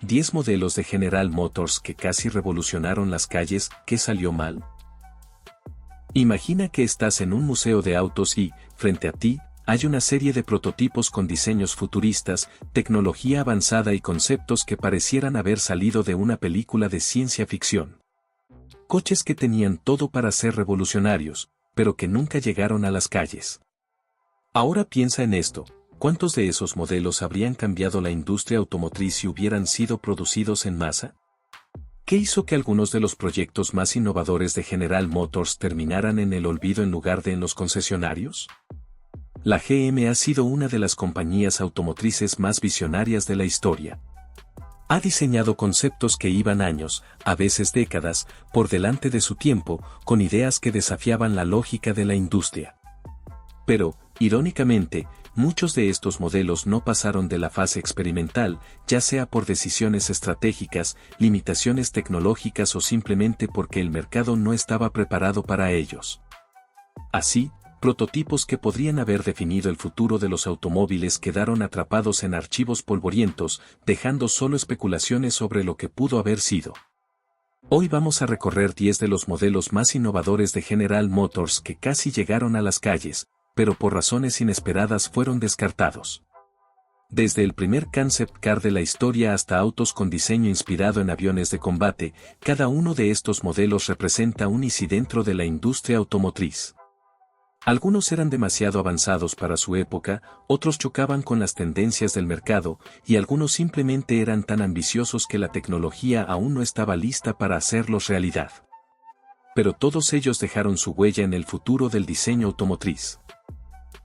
10 modelos de General Motors que casi revolucionaron las calles. ¿Qué salió mal? Imagina que estás en un museo de autos y, frente a ti, hay una serie de prototipos con diseños futuristas, tecnología avanzada y conceptos que parecieran haber salido de una película de ciencia ficción. Coches que tenían todo para ser revolucionarios, pero que nunca llegaron a las calles. Ahora piensa en esto. ¿Cuántos de esos modelos habrían cambiado la industria automotriz si hubieran sido producidos en masa? ¿Qué hizo que algunos de los proyectos más innovadores de General Motors terminaran en el olvido en lugar de en los concesionarios? La GM ha sido una de las compañías automotrices más visionarias de la historia. Ha diseñado conceptos que iban años, a veces décadas, por delante de su tiempo, con ideas que desafiaban la lógica de la industria. Pero, irónicamente, muchos de estos modelos no pasaron de la fase experimental, ya sea por decisiones estratégicas, limitaciones tecnológicas o simplemente porque el mercado no estaba preparado para ellos. Así, prototipos que podrían haber definido el futuro de los automóviles quedaron atrapados en archivos polvorientos, dejando solo especulaciones sobre lo que pudo haber sido. Hoy vamos a recorrer 10 de los modelos más innovadores de General Motors que casi llegaron a las calles, pero por razones inesperadas fueron descartados. Desde el primer concept car de la historia hasta autos con diseño inspirado en aviones de combate, cada uno de estos modelos representa un hito dentro de la industria automotriz. Algunos eran demasiado avanzados para su época, otros chocaban con las tendencias del mercado, y algunos simplemente eran tan ambiciosos que la tecnología aún no estaba lista para hacerlos realidad. Pero todos ellos dejaron su huella en el futuro del diseño automotriz.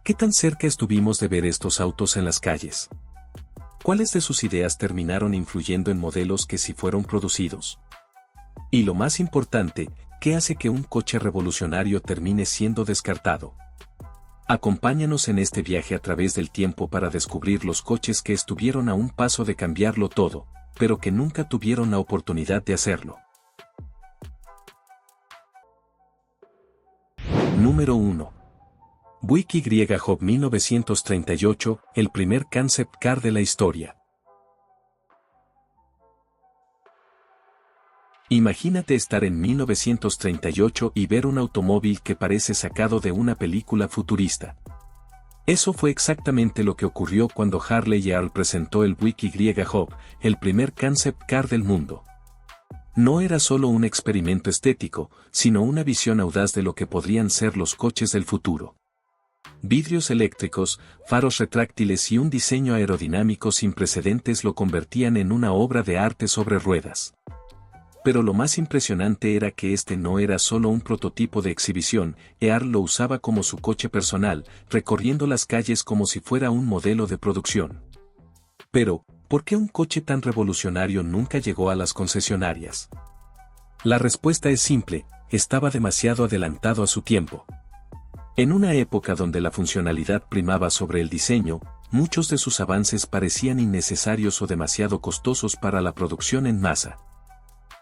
¿Qué tan cerca estuvimos de ver estos autos en las calles? ¿Cuáles de sus ideas terminaron influyendo en modelos que sí fueron producidos? Y lo más importante, ¿qué hace que un coche revolucionario termine siendo descartado? Acompáñanos en este viaje a través del tiempo para descubrir los coches que estuvieron a un paso de cambiarlo todo, pero que nunca tuvieron la oportunidad de hacerlo. Número 1. Buick YJ 1938, el primer concept car de la historia. Imagínate estar en 1938 y ver un automóvil que parece sacado de una película futurista. Eso fue exactamente lo que ocurrió cuando Harley Earl presentó el Buick YJ, el primer concept car del mundo. No era solo un experimento estético, sino una visión audaz de lo que podrían ser los coches del futuro. Vidrios eléctricos, faros retráctiles y un diseño aerodinámico sin precedentes lo convertían en una obra de arte sobre ruedas. Pero lo más impresionante era que este no era solo un prototipo de exhibición, Earl lo usaba como su coche personal, recorriendo las calles como si fuera un modelo de producción. Pero, ¿por qué un coche tan revolucionario nunca llegó a las concesionarias? La respuesta es simple, estaba demasiado adelantado a su tiempo. En una época donde la funcionalidad primaba sobre el diseño, muchos de sus avances parecían innecesarios o demasiado costosos para la producción en masa.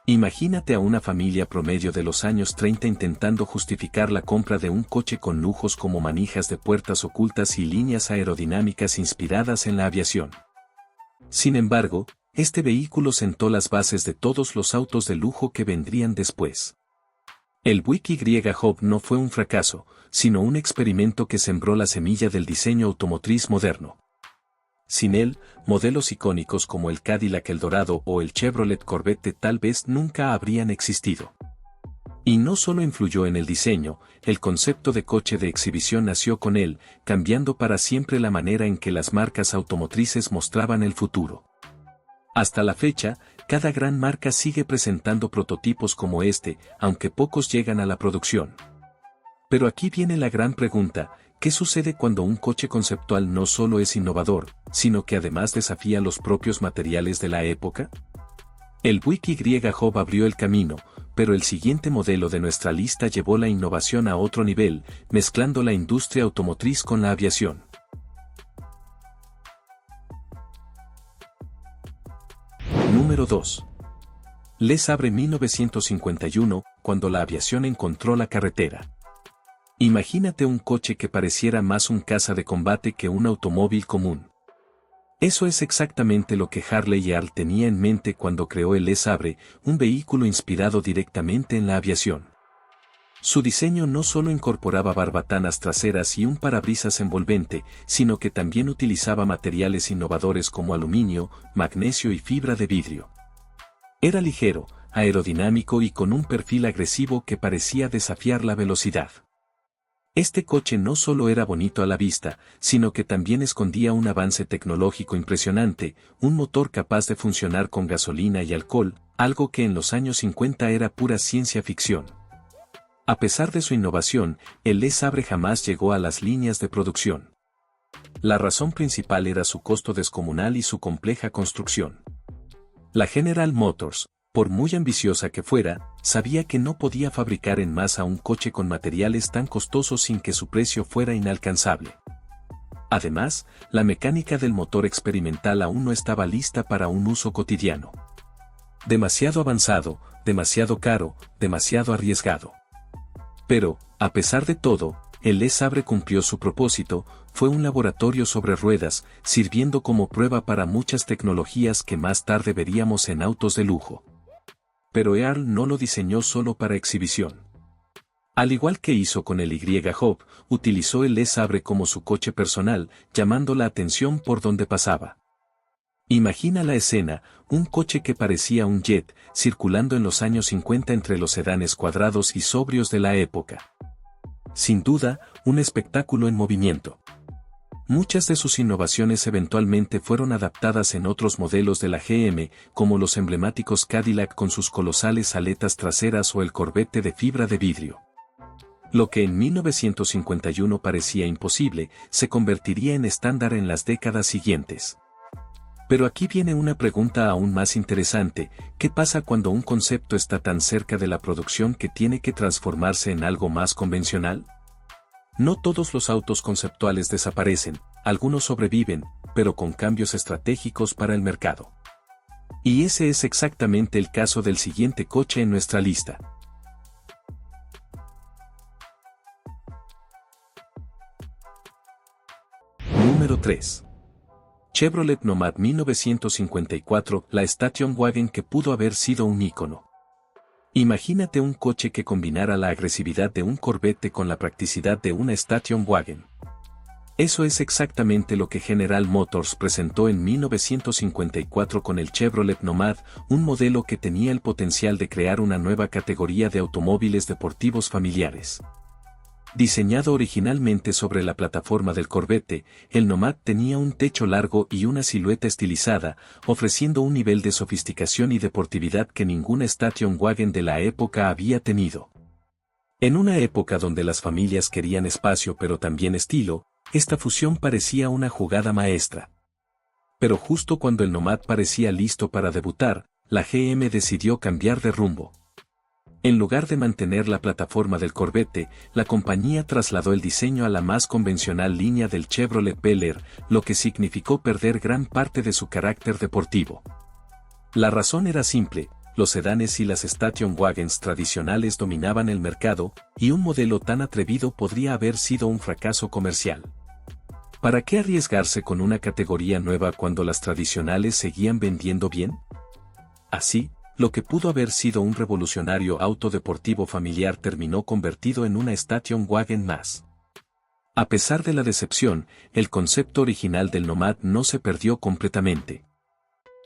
Imagínate a una familia promedio de los años 30 intentando justificar la compra de un coche con lujos como manijas de puertas ocultas y líneas aerodinámicas inspiradas en la aviación. Sin embargo, este vehículo sentó las bases de todos los autos de lujo que vendrían después. El Buick YJ no fue un fracaso, sino un experimento que sembró la semilla del diseño automotriz moderno. Sin él, modelos icónicos como el Cadillac Eldorado o el Chevrolet Corvette tal vez nunca habrían existido. Y no solo influyó en el diseño, el concepto de coche de exhibición nació con él, cambiando para siempre la manera en que las marcas automotrices mostraban el futuro. Hasta la fecha, cada gran marca sigue presentando prototipos como este, aunque pocos llegan a la producción. Pero aquí viene la gran pregunta, ¿qué sucede cuando un coche conceptual no solo es innovador, sino que además desafía los propios materiales de la época? El Buick YJ abrió el camino, pero el siguiente modelo de nuestra lista llevó la innovación a otro nivel, mezclando la industria automotriz con la aviación. Número 2. Le Sabre 1951, cuando la aviación encontró la carretera. Imagínate un coche que pareciera más un caza de combate que un automóvil común. Eso es exactamente lo que Harley Earl tenía en mente cuando creó el Le Sabre, un vehículo inspirado directamente en la aviación. Su diseño no solo incorporaba barbatanas traseras y un parabrisas envolvente, sino que también utilizaba materiales innovadores como aluminio, magnesio y fibra de vidrio. Era ligero, aerodinámico y con un perfil agresivo que parecía desafiar la velocidad. Este coche no solo era bonito a la vista, sino que también escondía un avance tecnológico impresionante, un motor capaz de funcionar con gasolina y alcohol, algo que en los años 50 era pura ciencia ficción. A pesar de su innovación, el Le Sabre jamás llegó a las líneas de producción. La razón principal era su costo descomunal y su compleja construcción. La General Motors, por muy ambiciosa que fuera, sabía que no podía fabricar en masa un coche con materiales tan costosos sin que su precio fuera inalcanzable. Además, la mecánica del motor experimental aún no estaba lista para un uso cotidiano. Demasiado avanzado, demasiado caro, demasiado arriesgado. Pero, a pesar de todo, el Le Sabre cumplió su propósito, fue un laboratorio sobre ruedas, sirviendo como prueba para muchas tecnologías que más tarde veríamos en autos de lujo. Pero Earl no lo diseñó solo para exhibición. Al igual que hizo con el Y-Hope, utilizó el Le Sabre como su coche personal, llamando la atención por donde pasaba. Imagina la escena, un coche que parecía un jet, circulando en los años 50 entre los sedanes cuadrados y sobrios de la época. Sin duda, un espectáculo en movimiento. Muchas de sus innovaciones eventualmente fueron adaptadas en otros modelos de la GM, como los emblemáticos Cadillac con sus colosales aletas traseras o el Corvette de fibra de vidrio. Lo que en 1951 parecía imposible, se convertiría en estándar en las décadas siguientes. Pero aquí viene una pregunta aún más interesante, ¿qué pasa cuando un concepto está tan cerca de la producción que tiene que transformarse en algo más convencional? No todos los autos conceptuales desaparecen, algunos sobreviven, pero con cambios estratégicos para el mercado. Y ese es exactamente el caso del siguiente coche en nuestra lista. Número 3. Chevrolet Nomad 1954, la Station Wagon que pudo haber sido un ícono. Imagínate un coche que combinara la agresividad de un Corvette con la practicidad de una Station Wagon. Eso es exactamente lo que General Motors presentó en 1954 con el Chevrolet Nomad, un modelo que tenía el potencial de crear una nueva categoría de automóviles deportivos familiares. Diseñado originalmente sobre la plataforma del Corvette, el Nomad tenía un techo largo y una silueta estilizada, ofreciendo un nivel de sofisticación y deportividad que ninguna station wagon de la época había tenido. En una época donde las familias querían espacio pero también estilo, esta fusión parecía una jugada maestra. Pero justo cuando el Nomad parecía listo para debutar, la GM decidió cambiar de rumbo. En lugar de mantener la plataforma del Corvette, la compañía trasladó el diseño a la más convencional línea del Chevrolet Bel Air, lo que significó perder gran parte de su carácter deportivo. La razón era simple, los sedanes y las station wagons tradicionales dominaban el mercado, y un modelo tan atrevido podría haber sido un fracaso comercial. ¿Para qué arriesgarse con una categoría nueva cuando las tradicionales seguían vendiendo bien? Así, lo que pudo haber sido un revolucionario auto deportivo familiar terminó convertido en una station wagon más. A pesar de la decepción, el concepto original del Nomad no se perdió completamente.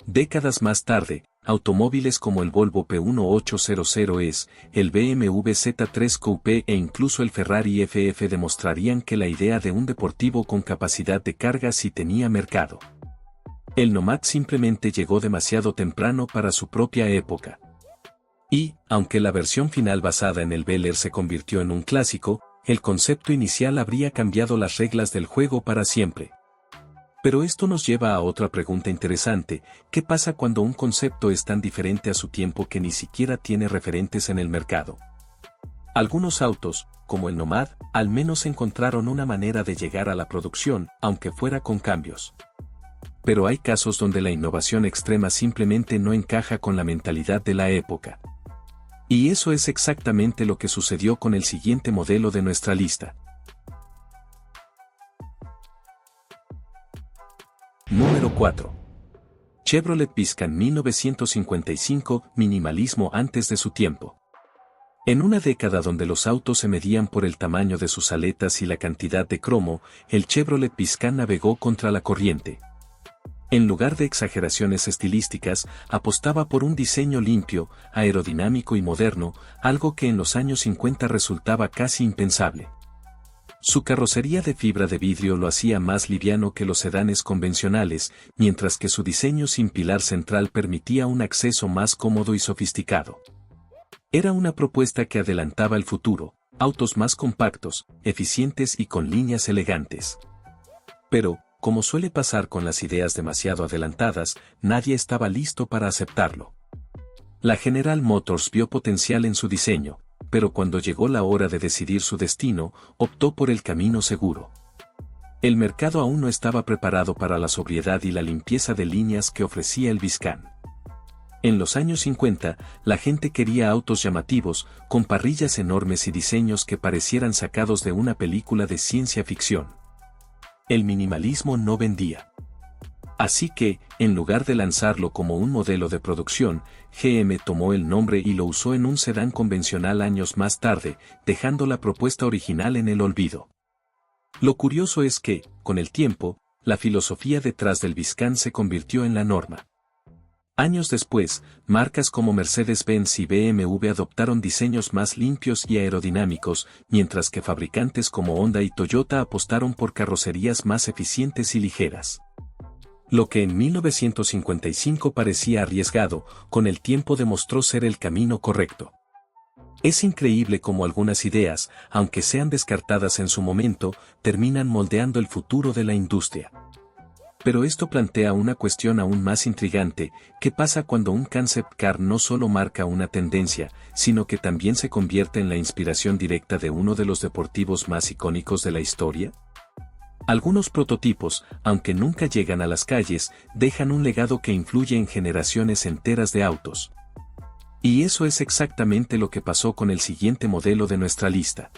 Décadas más tarde, automóviles como el Volvo P1800S, el BMW Z3 Coupe e incluso el Ferrari FF demostrarían que la idea de un deportivo con capacidad de carga sí tenía mercado. El Nomad simplemente llegó demasiado temprano para su propia época. Y, aunque la versión final basada en el Bel Air se convirtió en un clásico, el concepto inicial habría cambiado las reglas del juego para siempre. Pero esto nos lleva a otra pregunta interesante, ¿qué pasa cuando un concepto es tan diferente a su tiempo que ni siquiera tiene referentes en el mercado? Algunos autos, como el Nomad, al menos encontraron una manera de llegar a la producción, aunque fuera con cambios. Pero hay casos donde la innovación extrema simplemente no encaja con la mentalidad de la época. Y eso es exactamente lo que sucedió con el siguiente modelo de nuestra lista. Número 4. Chevrolet Viscan 1955, minimalismo antes de su tiempo. En una década donde los autos se medían por el tamaño de sus aletas y la cantidad de cromo, el Chevrolet Viscan navegó contra la corriente. En lugar de exageraciones estilísticas, apostaba por un diseño limpio, aerodinámico y moderno, algo que en los años 50 resultaba casi impensable. Su carrocería de fibra de vidrio lo hacía más liviano que los sedanes convencionales, mientras que su diseño sin pilar central permitía un acceso más cómodo y sofisticado. Era una propuesta que adelantaba el futuro, autos más compactos, eficientes y con líneas elegantes. Pero, como suele pasar con las ideas demasiado adelantadas, nadie estaba listo para aceptarlo. La General Motors vio potencial en su diseño, pero cuando llegó la hora de decidir su destino, optó por el camino seguro. El mercado aún no estaba preparado para la sobriedad y la limpieza de líneas que ofrecía el Viscan. En los años 50, la gente quería autos llamativos, con parrillas enormes y diseños que parecieran sacados de una película de ciencia ficción. El minimalismo no vendía. Así que, en lugar de lanzarlo como un modelo de producción, GM tomó el nombre y lo usó en un sedán convencional años más tarde, dejando la propuesta original en el olvido. Lo curioso es que, con el tiempo, la filosofía detrás del Viscan se convirtió en la norma. Años después, marcas como Mercedes-Benz y BMW adoptaron diseños más limpios y aerodinámicos, mientras que fabricantes como Honda y Toyota apostaron por carrocerías más eficientes y ligeras. Lo que en 1955 parecía arriesgado, con el tiempo demostró ser el camino correcto. Es increíble cómo algunas ideas, aunque sean descartadas en su momento, terminan moldeando el futuro de la industria. Pero esto plantea una cuestión aún más intrigante: ¿qué pasa cuando un concept car no solo marca una tendencia, sino que también se convierte en la inspiración directa de uno de los deportivos más icónicos de la historia? Algunos prototipos, aunque nunca llegan a las calles, dejan un legado que influye en generaciones enteras de autos. Y eso es exactamente lo que pasó con el siguiente modelo de nuestra lista.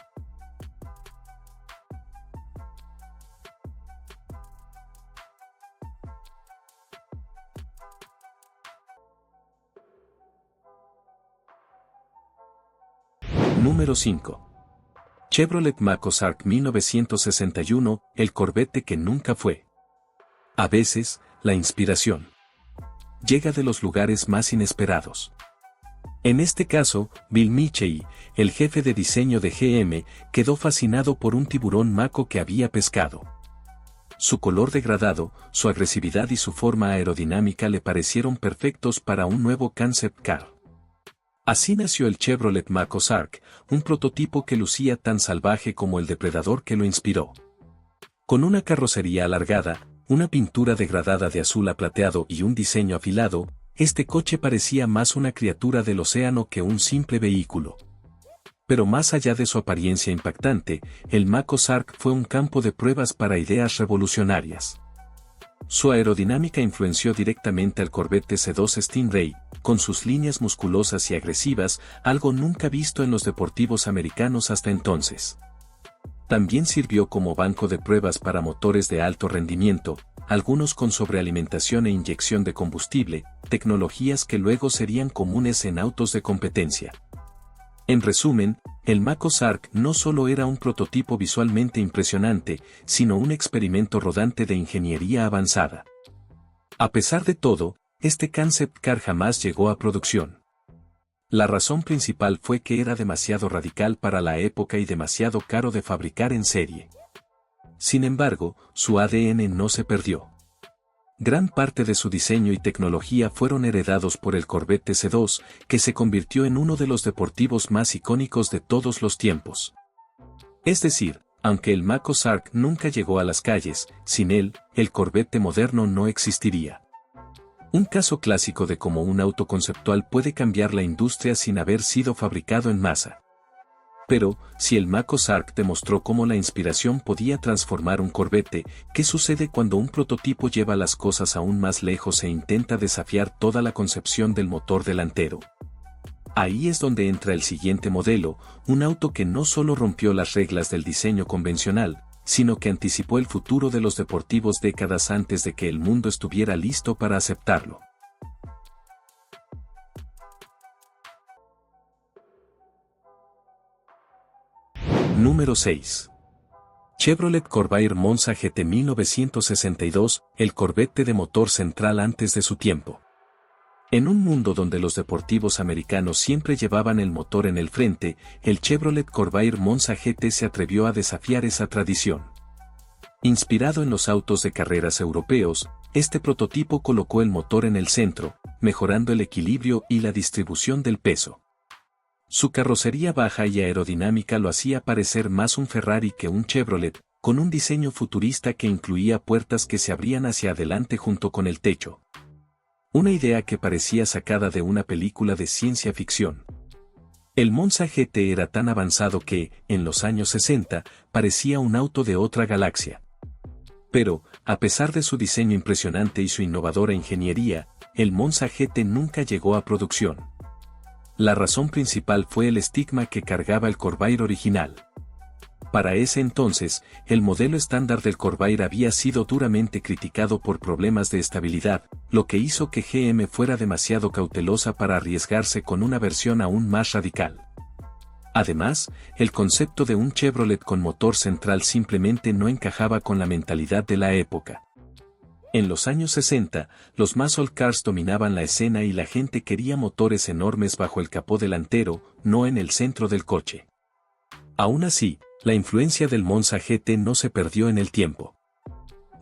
Número 5. Chevrolet Mach Ozark 1961, el Corvette que nunca fue. A veces, la inspiración llega de los lugares más inesperados. En este caso, Bill Michey, el jefe de diseño de GM, quedó fascinado por un tiburón Mako que había pescado. Su color degradado, su agresividad y su forma aerodinámica le parecieron perfectos para un nuevo concept car. Así nació el Chevrolet Mach Ozark, un prototipo que lucía tan salvaje como el depredador que lo inspiró. Con una carrocería alargada, una pintura degradada de azul a plateado y un diseño afilado, este coche parecía más una criatura del océano que un simple vehículo. Pero más allá de su apariencia impactante, el Mach Ozark fue un campo de pruebas para ideas revolucionarias. Su aerodinámica influenció directamente al Corvette C2 Stingray, con sus líneas musculosas y agresivas, algo nunca visto en los deportivos americanos hasta entonces. También sirvió como banco de pruebas para motores de alto rendimiento, algunos con sobrealimentación e inyección de combustible, tecnologías que luego serían comunes en autos de competencia. En resumen, el Mach Ozark no solo era un prototipo visualmente impresionante, sino un experimento rodante de ingeniería avanzada. A pesar de todo, este concept car jamás llegó a producción. La razón principal fue que era demasiado radical para la época y demasiado caro de fabricar en serie. Sin embargo, su ADN no se perdió. Gran parte de su diseño y tecnología fueron heredados por el Corvette C2, que se convirtió en uno de los deportivos más icónicos de todos los tiempos. Es decir, aunque el Mach Ozark nunca llegó a las calles, sin él, el Corvette moderno no existiría. Un caso clásico de cómo un auto conceptual puede cambiar la industria sin haber sido fabricado en masa. Pero, si el Mach Ozark demostró cómo la inspiración podía transformar un Corvette, ¿qué sucede cuando un prototipo lleva las cosas aún más lejos e intenta desafiar toda la concepción del motor delantero? Ahí es donde entra el siguiente modelo, un auto que no solo rompió las reglas del diseño convencional, sino que anticipó el futuro de los deportivos décadas antes de que el mundo estuviera listo para aceptarlo. Número 6. Chevrolet Corvair Monza GT 1962, el Corvette de motor central antes de su tiempo. En un mundo donde los deportivos americanos siempre llevaban el motor en el frente, el Chevrolet Corvair Monza GT se atrevió a desafiar esa tradición. Inspirado en los autos de carreras europeos, este prototipo colocó el motor en el centro, mejorando el equilibrio y la distribución del peso. Su carrocería baja y aerodinámica lo hacía parecer más un Ferrari que un Chevrolet, con un diseño futurista que incluía puertas que se abrían hacia adelante junto con el techo. Una idea que parecía sacada de una película de ciencia ficción. El Monza GT era tan avanzado que, en los años 60, parecía un auto de otra galaxia. Pero, a pesar de su diseño impresionante y su innovadora ingeniería, el Monza GT nunca llegó a producción. La razón principal fue el estigma que cargaba el Corvair original. Para ese entonces, el modelo estándar del Corvair había sido duramente criticado por problemas de estabilidad, lo que hizo que GM fuera demasiado cautelosa para arriesgarse con una versión aún más radical. Además, el concepto de un Chevrolet con motor central simplemente no encajaba con la mentalidad de la época. En los años 60, los muscle cars dominaban la escena y la gente quería motores enormes bajo el capó delantero, no en el centro del coche. Aún así, la influencia del Monza GT no se perdió en el tiempo.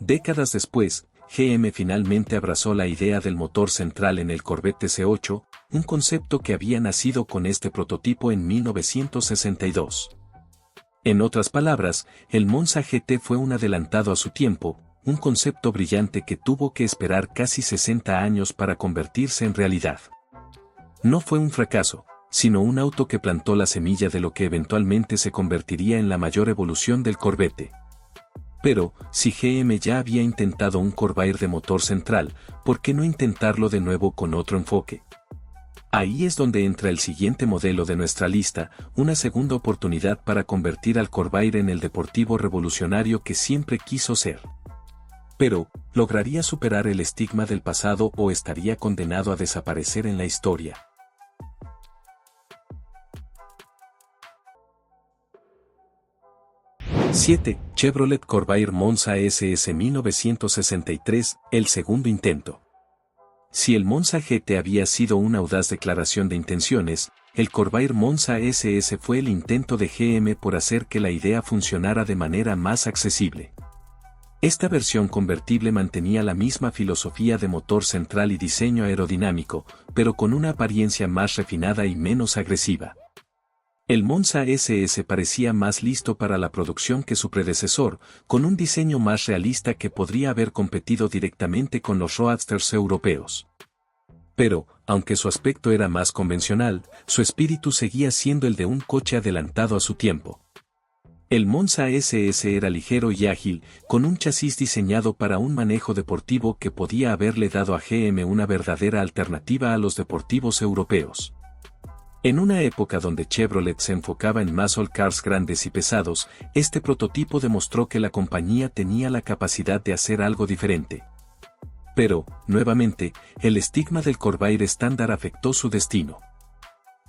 Décadas después, GM finalmente abrazó la idea del motor central en el Corvette C8, un concepto que había nacido con este prototipo en 1962. En otras palabras, el Monza GT fue un adelantado a su tiempo, un concepto brillante que tuvo que esperar casi 60 años para convertirse en realidad. No fue un fracaso, sino un auto que plantó la semilla de lo que eventualmente se convertiría en la mayor evolución del Corvette. Pero, si GM ya había intentado un Corvair de motor central, ¿por qué no intentarlo de nuevo con otro enfoque? Ahí es donde entra el siguiente modelo de nuestra lista, una segunda oportunidad para convertir al Corvair en el deportivo revolucionario que siempre quiso ser. Pero, ¿lograría superar el estigma del pasado o estaría condenado a desaparecer en la historia? ¡7! Chevrolet Corvair Monza SS 1963, el segundo intento. Si el Monza GT había sido una audaz declaración de intenciones, el Corvair Monza SS fue el intento de GM por hacer que la idea funcionara de manera más accesible. Esta versión convertible mantenía la misma filosofía de motor central y diseño aerodinámico, pero con una apariencia más refinada y menos agresiva. El Monza SS parecía más listo para la producción que su predecesor, con un diseño más realista que podría haber competido directamente con los roadsters europeos. Pero, aunque su aspecto era más convencional, su espíritu seguía siendo el de un coche adelantado a su tiempo. El Monza SS era ligero y ágil, con un chasis diseñado para un manejo deportivo que podía haberle dado a GM una verdadera alternativa a los deportivos europeos. En una época donde Chevrolet se enfocaba en muscle cars grandes y pesados, este prototipo demostró que la compañía tenía la capacidad de hacer algo diferente. Pero, nuevamente, el estigma del Corvair estándar afectó su destino.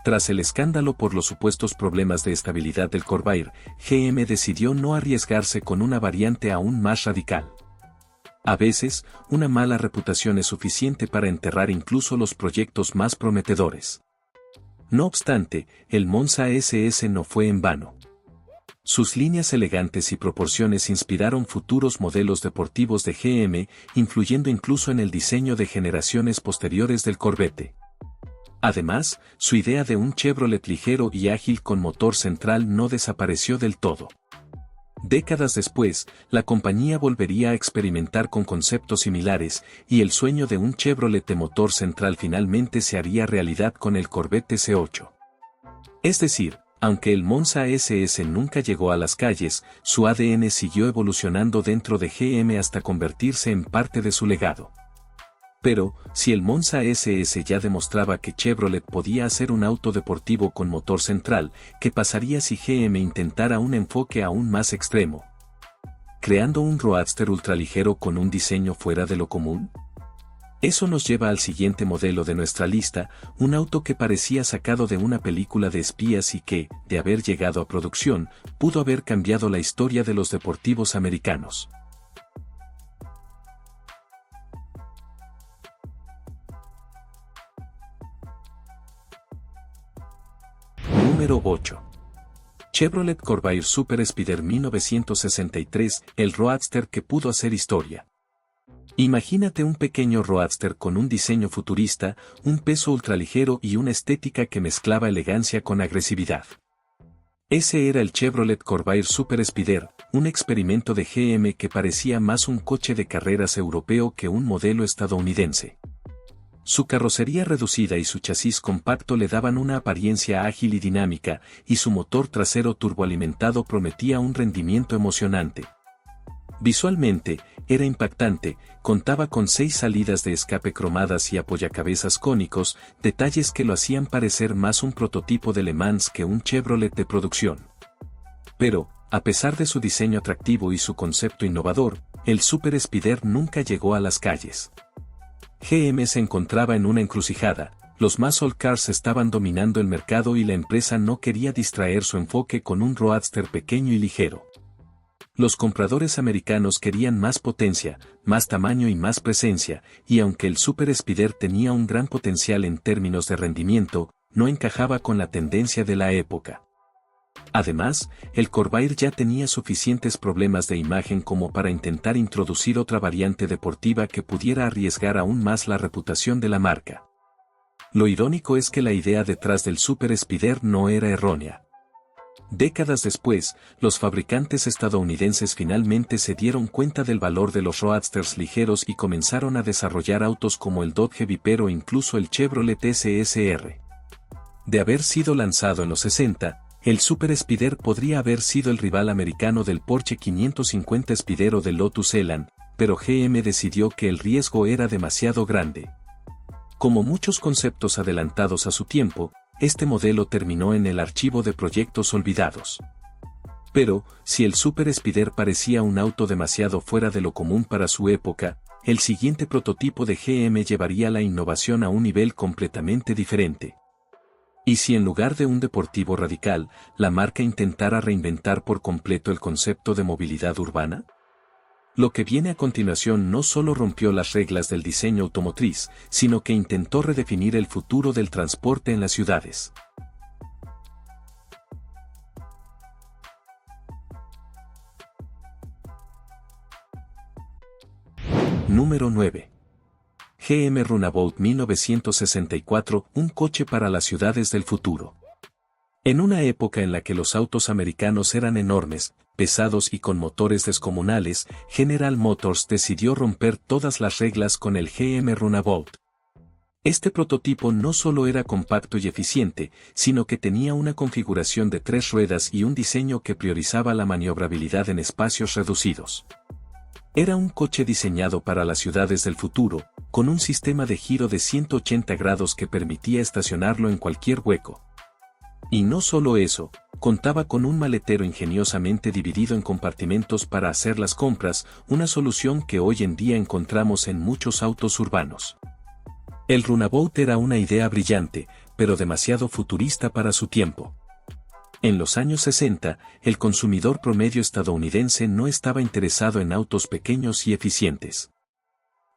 Tras el escándalo por los supuestos problemas de estabilidad del Corvair, GM decidió no arriesgarse con una variante aún más radical. A veces, una mala reputación es suficiente para enterrar incluso los proyectos más prometedores. No obstante, el Monza SS no fue en vano. Sus líneas elegantes y proporciones inspiraron futuros modelos deportivos de GM, influyendo incluso en el diseño de generaciones posteriores del Corvette. Además, su idea de un Chevrolet ligero y ágil con motor central no desapareció del todo. Décadas después, la compañía volvería a experimentar con conceptos similares, y el sueño de un Chevrolet de motor central finalmente se haría realidad con el Corvette C8. Es decir, aunque el Monza SS nunca llegó a las calles, su ADN siguió evolucionando dentro de GM hasta convertirse en parte de su legado. Pero, si el Monza SS ya demostraba que Chevrolet podía hacer un auto deportivo con motor central, ¿qué pasaría si GM intentara un enfoque aún más extremo? creando un roadster ultraligero con un diseño fuera de lo común? Eso nos lleva al siguiente modelo de nuestra lista, un auto que parecía sacado de una película de espías y que, de haber llegado a producción, pudo haber cambiado la historia de los deportivos americanos. Número 8. Chevrolet Corvair Super Spider 1963, el roadster que pudo hacer historia. Imagínate un pequeño roadster con un diseño futurista, un peso ultraligero y una estética que mezclaba elegancia con agresividad. Ese era el Chevrolet Corvair Super Spider, un experimento de GM que parecía más un coche de carreras europeo que un modelo estadounidense. Su carrocería reducida y su chasis compacto le daban una apariencia ágil y dinámica, y su motor trasero turboalimentado prometía un rendimiento emocionante. Visualmente, era impactante, contaba con 6 salidas de escape cromadas y apoyacabezas cónicos, detalles que lo hacían parecer más un prototipo de Le Mans que un Chevrolet de producción. Pero, a pesar de su diseño atractivo y su concepto innovador, el Super Spider nunca llegó a las calles. GM se encontraba en una encrucijada, los muscle cars estaban dominando el mercado y la empresa no quería distraer su enfoque con un roadster pequeño y ligero. Los compradores americanos querían más potencia, más tamaño y más presencia, y aunque el Super Spider tenía un gran potencial en términos de rendimiento, no encajaba con la tendencia de la época. Además, el Corvair ya tenía suficientes problemas de imagen como para intentar introducir otra variante deportiva que pudiera arriesgar aún más la reputación de la marca. Lo irónico es que la idea detrás del Super Spider no era errónea. Décadas después, los fabricantes estadounidenses finalmente se dieron cuenta del valor de los roadsters ligeros y comenzaron a desarrollar autos como el Dodge Viper o incluso el Chevrolet SSR. De haber sido lanzado en los 60, el Super Spider podría haber sido el rival americano del Porsche 550 Spider o del Lotus Elan, pero GM decidió que el riesgo era demasiado grande. Como muchos conceptos adelantados a su tiempo, este modelo terminó en el archivo de proyectos olvidados. Pero, si el Super Spider parecía un auto demasiado fuera de lo común para su época, el siguiente prototipo de GM llevaría la innovación a un nivel completamente diferente. ¿Y si en lugar de un deportivo radical, la marca intentara reinventar por completo el concepto de movilidad urbana? Lo que viene a continuación no solo rompió las reglas del diseño automotriz, sino que intentó redefinir el futuro del transporte en las ciudades. Número 9. GM Runabout 1964, un coche para las ciudades del futuro. En una época en la que los autos americanos eran enormes, pesados y con motores descomunales, General Motors decidió romper todas las reglas con el GM Runabout. Este prototipo no solo era compacto y eficiente, sino que tenía una configuración de 3 ruedas y un diseño que priorizaba la maniobrabilidad en espacios reducidos. Era un coche diseñado para las ciudades del futuro, con un sistema de giro de 180 grados que permitía estacionarlo en cualquier hueco. Y no solo eso, contaba con un maletero ingeniosamente dividido en compartimentos para hacer las compras, una solución que hoy en día encontramos en muchos autos urbanos. El Runabout era una idea brillante, pero demasiado futurista para su tiempo. En los años 60, el consumidor promedio estadounidense no estaba interesado en autos pequeños y eficientes.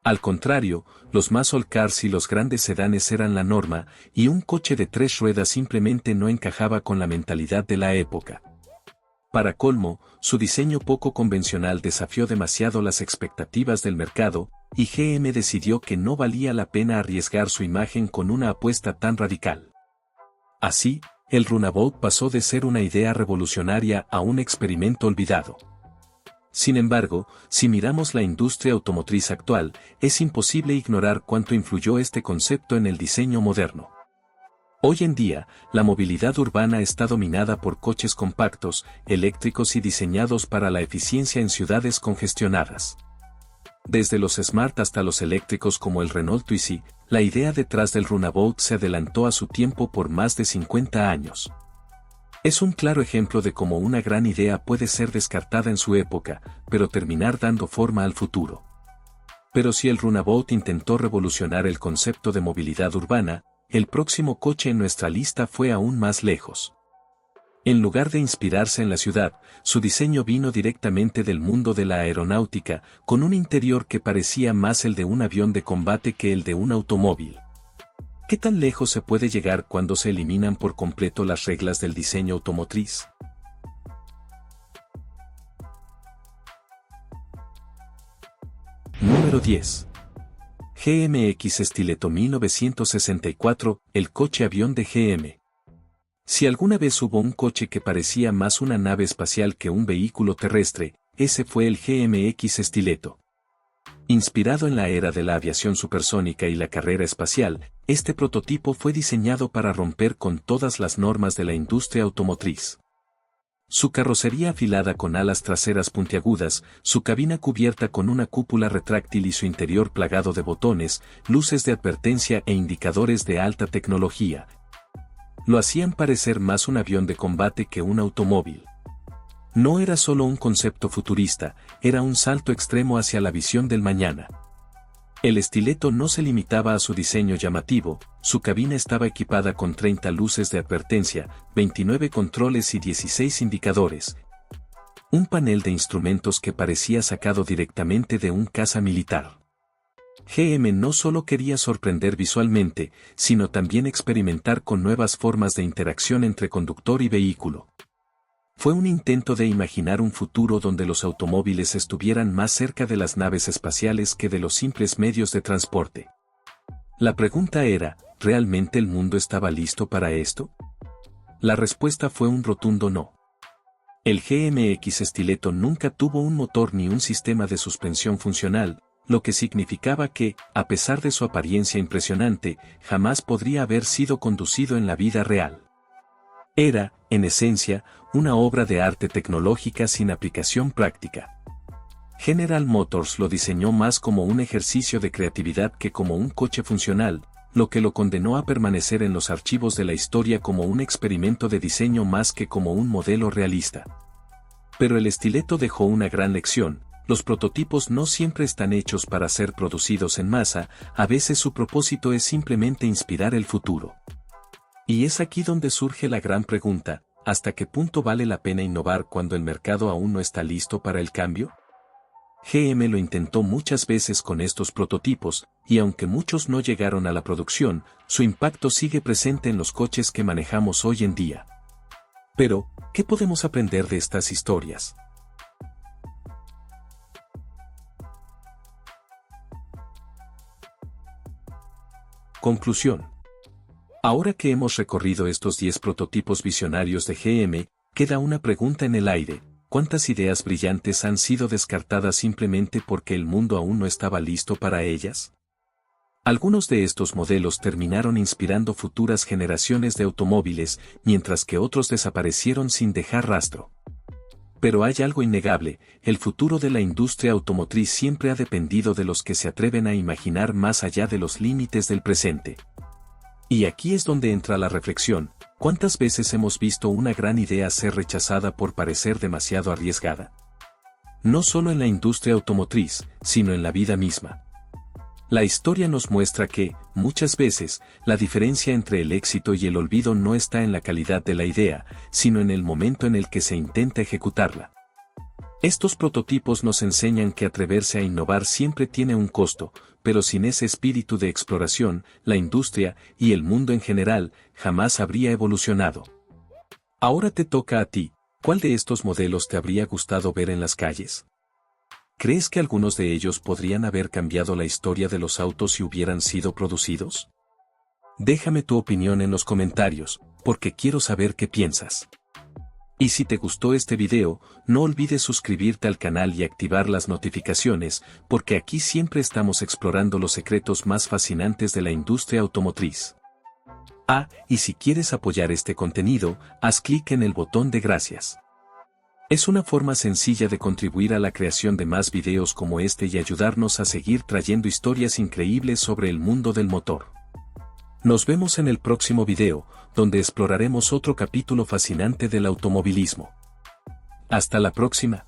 Al contrario, los muscle cars y los grandes sedanes eran la norma, y un coche de 3 ruedas simplemente no encajaba con la mentalidad de la época. Para colmo, su diseño poco convencional desafió demasiado las expectativas del mercado, y GM decidió que no valía la pena arriesgar su imagen con una apuesta tan radical. Así, el Runabout pasó de ser una idea revolucionaria a un experimento olvidado. Sin embargo, si miramos la industria automotriz actual, es imposible ignorar cuánto influyó este concepto en el diseño moderno. Hoy en día, la movilidad urbana está dominada por coches compactos, eléctricos y diseñados para la eficiencia en ciudades congestionadas. Desde los Smart hasta los eléctricos como el Renault Twizy, la idea detrás del Runabout se adelantó a su tiempo por más de 50 años. Es un claro ejemplo de cómo una gran idea puede ser descartada en su época, pero terminar dando forma al futuro. Pero si el Runabout intentó revolucionar el concepto de movilidad urbana, el próximo coche en nuestra lista fue aún más lejos. En lugar de inspirarse en la ciudad, su diseño vino directamente del mundo de la aeronáutica, con un interior que parecía más el de un avión de combate que el de un automóvil. ¿Qué tan lejos se puede llegar cuando se eliminan por completo las reglas del diseño automotriz? Número 10. GMX Stiletto 1964, el coche avión de GM. Si alguna vez hubo un coche que parecía más una nave espacial que un vehículo terrestre, ese fue el GMX Stiletto. Inspirado en la era de la aviación supersónica y la carrera espacial, este prototipo fue diseñado para romper con todas las normas de la industria automotriz. Su carrocería afilada con alas traseras puntiagudas, su cabina cubierta con una cúpula retráctil y su interior plagado de botones, luces de advertencia e indicadores de alta tecnología, lo hacían parecer más un avión de combate que un automóvil. No era solo un concepto futurista, era un salto extremo hacia la visión del mañana. El Stiletto no se limitaba a su diseño llamativo, su cabina estaba equipada con 30 luces de advertencia, 29 controles y 16 indicadores. Un panel de instrumentos que parecía sacado directamente de un caza militar. GM no solo quería sorprender visualmente, sino también experimentar con nuevas formas de interacción entre conductor y vehículo. Fue un intento de imaginar un futuro donde los automóviles estuvieran más cerca de las naves espaciales que de los simples medios de transporte. La pregunta era, ¿realmente el mundo estaba listo para esto? La respuesta fue un rotundo no. El GMX Stiletto nunca tuvo un motor ni un sistema de suspensión funcional, lo que significaba que, a pesar de su apariencia impresionante, jamás podría haber sido conducido en la vida real. Era, en esencia, una obra de arte tecnológica sin aplicación práctica. General Motors lo diseñó más como un ejercicio de creatividad que como un coche funcional, lo que lo condenó a permanecer en los archivos de la historia como un experimento de diseño más que como un modelo realista. Pero el Stiletto dejó una gran lección. Los prototipos no siempre están hechos para ser producidos en masa, a veces su propósito es simplemente inspirar el futuro. Y es aquí donde surge la gran pregunta, ¿hasta qué punto vale la pena innovar cuando el mercado aún no está listo para el cambio? GM lo intentó muchas veces con estos prototipos, y aunque muchos no llegaron a la producción, su impacto sigue presente en los coches que manejamos hoy en día. Pero, ¿qué podemos aprender de estas historias? Conclusión. Ahora que hemos recorrido estos 10 prototipos visionarios de GM, queda una pregunta en el aire: ¿cuántas ideas brillantes han sido descartadas simplemente porque el mundo aún no estaba listo para ellas? Algunos de estos modelos terminaron inspirando futuras generaciones de automóviles, mientras que otros desaparecieron sin dejar rastro. Pero hay algo innegable: el futuro de la industria automotriz siempre ha dependido de los que se atreven a imaginar más allá de los límites del presente. Y aquí es donde entra la reflexión: ¿cuántas veces hemos visto una gran idea ser rechazada por parecer demasiado arriesgada? No solo en la industria automotriz, sino en la vida misma. La historia nos muestra que, muchas veces, la diferencia entre el éxito y el olvido no está en la calidad de la idea, sino en el momento en el que se intenta ejecutarla. Estos prototipos nos enseñan que atreverse a innovar siempre tiene un costo, pero sin ese espíritu de exploración, la industria, y el mundo en general, jamás habría evolucionado. Ahora te toca a ti: ¿cuál de estos modelos te habría gustado ver en las calles? ¿Crees que algunos de ellos podrían haber cambiado la historia de los autos si hubieran sido producidos? Déjame tu opinión en los comentarios, porque quiero saber qué piensas. Y si te gustó este video, no olvides suscribirte al canal y activar las notificaciones, porque aquí siempre estamos explorando los secretos más fascinantes de la industria automotriz. Y si quieres apoyar este contenido, haz clic en el botón de gracias. Es una forma sencilla de contribuir a la creación de más videos como este y ayudarnos a seguir trayendo historias increíbles sobre el mundo del motor. Nos vemos en el próximo video, donde exploraremos otro capítulo fascinante del automovilismo. Hasta la próxima.